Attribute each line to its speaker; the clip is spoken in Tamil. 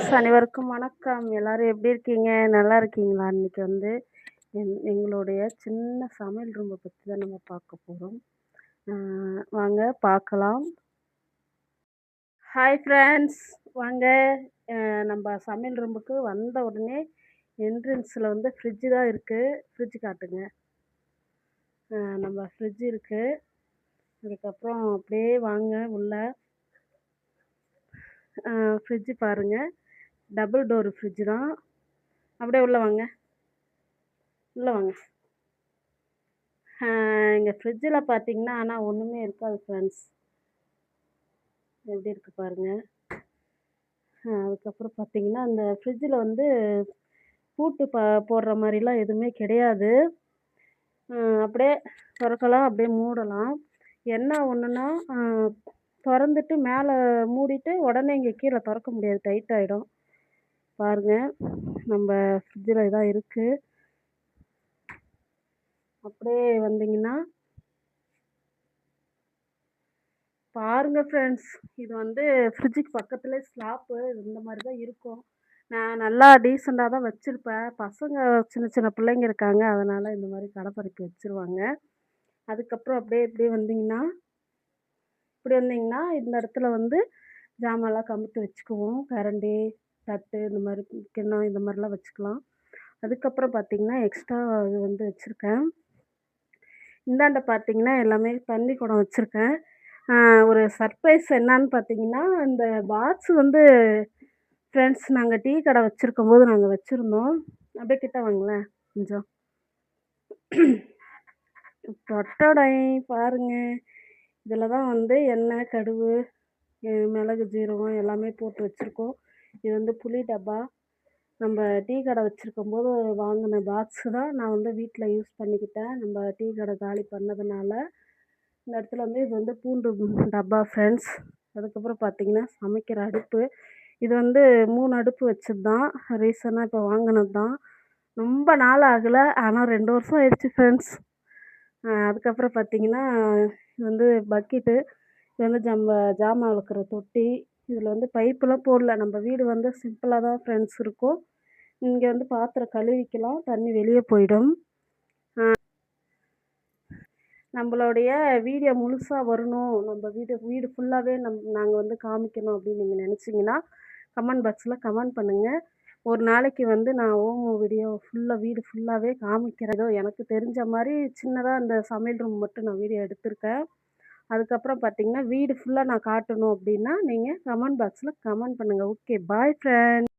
Speaker 1: ஃப்ரெண்ட்ஸ் அனைவருக்கும் வணக்கம். எல்லாரும் எப்படி இருக்கீங்க? நல்லா இருக்கீங்களா? இன்னைக்கு வந்து எங்களுடைய சின்ன சமையல் ரூமை பற்றி தான் நம்ம பார்க்க போகிறோம். வாங்க பார்க்கலாம். ஹாய் ஃப்ரெண்ட்ஸ், வாங்க. நம்ம சமையல் ரூமுக்கு வந்த உடனே என்ட்ரன்ஸில் வந்து ஃப்ரிட்ஜு தான் இருக்குது. ஃப்ரிட்ஜ் காட்டுங்க. நம்ம ஃப்ரிட்ஜ் இருக்குது. அதுக்கப்புறம் அப்படியே வாங்க உள்ள. ஃப்ரிட்ஜு பாருங்கள், டபுள் டோர் ஃப்ரிட்ஜ் தான். அப்படியே உள்ளே வாங்க, உள்ளே வாங்க. எங்கள் ஃப்ரிட்ஜில் பார்த்தீங்கன்னா ஆனால் ஒன்றுமே இருக்காது ஃப்ரெண்ட்ஸ். எப்படி இருக்குது பாருங்கள். அதுக்கப்புறம் பார்த்தீங்கன்னா அந்த ஃப்ரிட்ஜில் வந்து பூட்டு போடுற மாதிரிலாம் எதுவுமே கிடையாது. அப்படியே திறக்கலாம், அப்படியே மூடலாம். என்ன ஒன்றுனா திறந்துட்டு மேலே மூடிட்டு உடனே இங்கே கீழே திறக்க முடியாது, டைட் ஆகிடும். பாருங்கள், நம்ம ஃப்ரிட்ஜில் இதான் இருக்குது. அப்படியே வந்தீங்கன்னா பாருங்க ஃப்ரெண்ட்ஸ், இது வந்து ஃப்ரிட்ஜுக்கு பக்கத்துலேயே ஸ்லாப்பு இந்த மாதிரி தான் இருக்கும். நான் நல்லா டீசெண்டாக தான் வச்சுருப்பேன். பசங்க சின்ன சின்ன பிள்ளைங்க இருக்காங்க, அதனால் இந்த மாதிரி கடப்பறைக்கு வச்சுருவாங்க. அதுக்கப்புறம் அப்படியே இப்படியே வந்தீங்கன்னா, இப்படி வந்தீங்கன்னா இந்த இடத்துல வந்து ஜாமான்லாம் கமுத்து வச்சுக்குவோம். கரண்டி, தட்டு, இந்த மாதிரி கிண்ணம் இந்த மாதிரிலாம் வச்சுக்கலாம். அதுக்கப்புறம் பார்த்தீங்கன்னா எக்ஸ்ட்ரா இது வந்து வச்சுருக்கேன். இந்தாண்ட பார்த்தீங்கன்னா எல்லாமே தண்ணி குடம் வச்சுருக்கேன். ஒரு சர்ப்ரைஸ் என்னான்னு பார்த்தீங்கன்னா, இந்த பாக்ஸ் வந்து ஃப்ரெண்ட்ஸ் நாங்கள் டீ கடை வச்சுருக்கும்போது நாங்கள் வச்சுருந்தோம். அப்படியே கிட்ட வாங்களேன் கொஞ்சம். டொட்டடை பாருங்க, இதில் தான் வந்து எண்ணெய், கடுகு, மிளகு, ஜீரகம் எல்லாமே போட்டு வச்சுருக்கோம். இது வந்து புளி டப்பா. நம்ம டீ கடை வச்சுருக்கும்போது வாங்கின பாக்ஸு தான் நான் வந்து வீட்டில் யூஸ் பண்ணிக்கிட்டேன். நம்ம டீ கடை காலி பண்ணதுனால. இந்த இடத்துல வந்து இது வந்து பூண்டு டப்பா ஃப்ரெண்ட்ஸ். அதுக்கப்புறம் பார்த்தீங்கன்னா சமைக்கிற அடுப்பு. இது வந்து 3 அடுப்பு வச்சது தான். ரீசனாக இப்போ வாங்கினது தான். ரொம்ப நாள் ஆகலை, ஆனால் 2 வருஷம் ஆயிடுச்சு ஃப்ரெண்ட்ஸ். அதுக்கப்புறம் பார்த்தீங்கன்னா இது வந்து பக்கெட்டு. இது வந்து ஜாமான் விளக்குற தொட்டி. இதில் வந்து பைப்பெலாம் போடல. நம்ம வீடு வந்து சிம்பிளாக தான் ஃப்ரெண்ட்ஸ் இருக்கும். இங்கே வந்து பாத்திரம் கழுவிக்கலாம், தண்ணி வெளியே போயிடும். நம்மளுடைய வீடியோ முழுசாக வரணும், நம்ம வீடு ஃபுல்லாகவே நாங்கள் வந்து காமிக்கணும் அப்படின்னு நீங்கள் நினச்சிங்கன்னா கமெண்ட் பாக்ஸில் கமெண்ட் பண்ணுங்கள். ஒரு நாளைக்கு வந்து நான் வீடியோ ஃபுல்லாக வீடு ஃபுல்லாகவே காமிக்கிறேன். ஏதோ எனக்கு தெரிஞ்ச மாதிரி சின்னதாக இந்த சமையல் ரூம் மட்டும் நான் வீடியோ எடுத்திருக்கேன். அதுக்கப்புறம் பார்த்தீங்கன்னா வீடு ஃபுல்லாக நான் காட்டணும் அப்படின்னா நீங்கள் கமெண்ட் பாக்ஸில் கமெண்ட் பண்ணுங்கள். ஓகே, பாய் ஃப்ரெண்ட்.